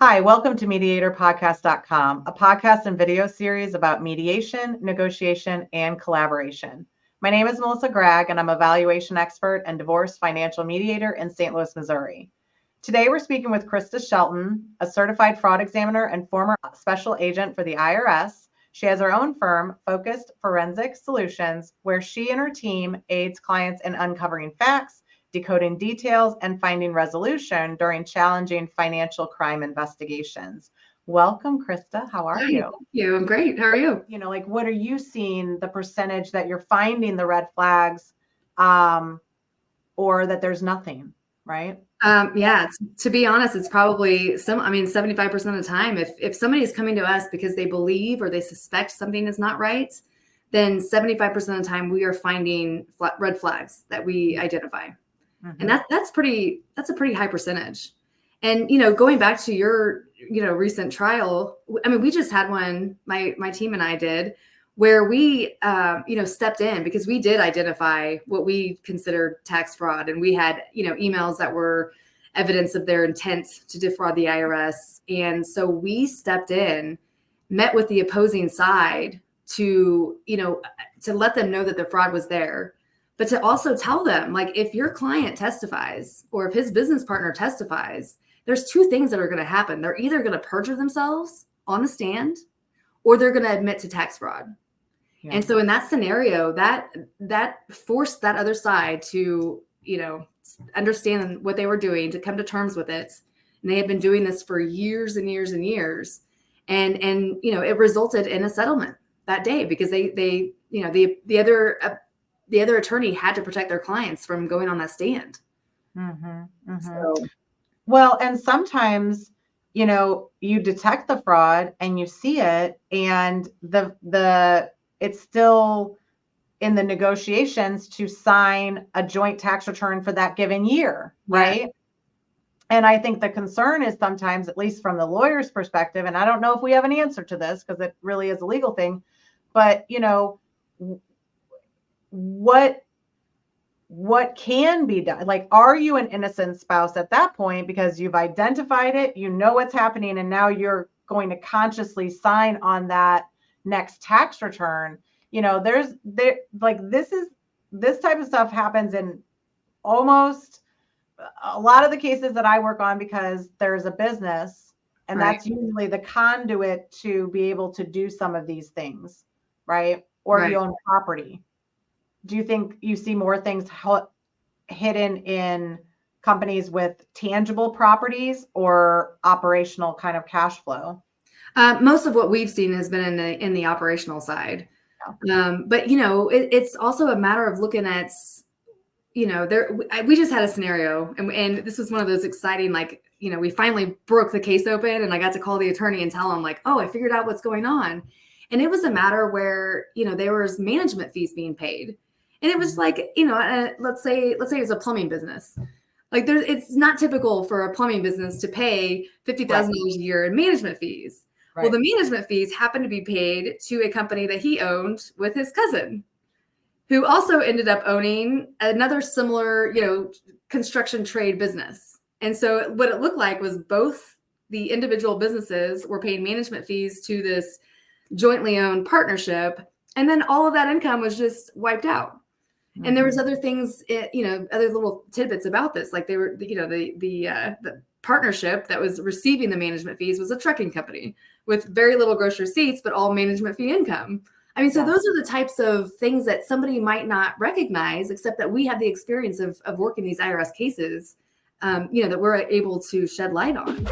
Hi, welcome to MediatorPodcast.com, a podcast and video series about mediation, negotiation, and collaboration. My name is Melissa Gragg, and I'm a valuation expert and divorce financial mediator in St. Louis, Missouri. Today, we're speaking with Krista Shelton, a certified fraud examiner and former special agent for the IRS. She has her own firm, Focused Forensic Solutions, where she and her team aids clients in uncovering facts, decoding details, and finding resolution during challenging financial crime investigations. Welcome, Krista. How are you? Thank you. I'm great. How are you? What are you seeing, the percentage that you're finding the red flags, or that there's nothing, right? To be honest, it's probably 75% of the time, if somebody is coming to us because they believe or they suspect something is not right, then 75% of the time we are finding red flags that we identify. Mm-hmm. And that's a pretty high percentage. And, going back to your, recent trial, we just had one, my team and I did, where we, stepped in because we did identify what we considered tax fraud. And we had, emails that were evidence of their intent to defraud the IRS. And so we stepped in, met with the opposing side to let them know that the fraud was there. But to also tell them, if your client testifies or if his business partner testifies, there's two things that are going to happen. They're either going to perjure themselves on the stand or they're going to admit to tax fraud. Yeah. And so in that scenario, that forced that other side to, understand what they were doing, to come to terms with it. And they had been doing this for years and years and years. And it resulted in a settlement that day because the other attorney had to protect their clients from going on that stand. Mm-hmm, mm-hmm. So, well, and sometimes, you detect the fraud and you see it, and it's still in the negotiations to sign a joint tax return for that given year, right? Yeah. And I think the concern is sometimes, at least from the lawyer's perspective, and I don't know if we have an answer to this because it really is a legal thing, but, what can be done? Are you an innocent spouse at that point because you've identified it, what's happening, and now you're going to consciously sign on that next tax return? This type of stuff happens in almost a lot of the cases that I work on because there's a business, and right. That's usually the conduit to be able to do some of these things, right? Or right. You own property. Do you think you see more things hidden in companies with tangible properties or operational kind of cash flow? Most of what we've seen has been in the operational side. Yeah. But it's also a matter of looking at, we just had a scenario, and this was one of those exciting, we finally broke the case open, and I got to call the attorney and tell him I figured out what's going on. And it was a matter where, there was management fees being paid. And it was let's say it was a plumbing business. It's not typical for a plumbing business to pay $50,000 a year in management fees. Right. Well, the management fees happened to be paid to a company that he owned with his cousin, who also ended up owning another similar, construction trade business. And so what it looked like was both the individual businesses were paying management fees to this jointly owned partnership. And then all of that income was just wiped out. Mm-hmm. And there was other things, other little tidbits about this. They were, the partnership that was receiving the management fees was a trucking company with very little gross receipts, but all management fee income. So those are the types of things that somebody might not recognize, except that we have the experience of working these IRS cases, that we're able to shed light on.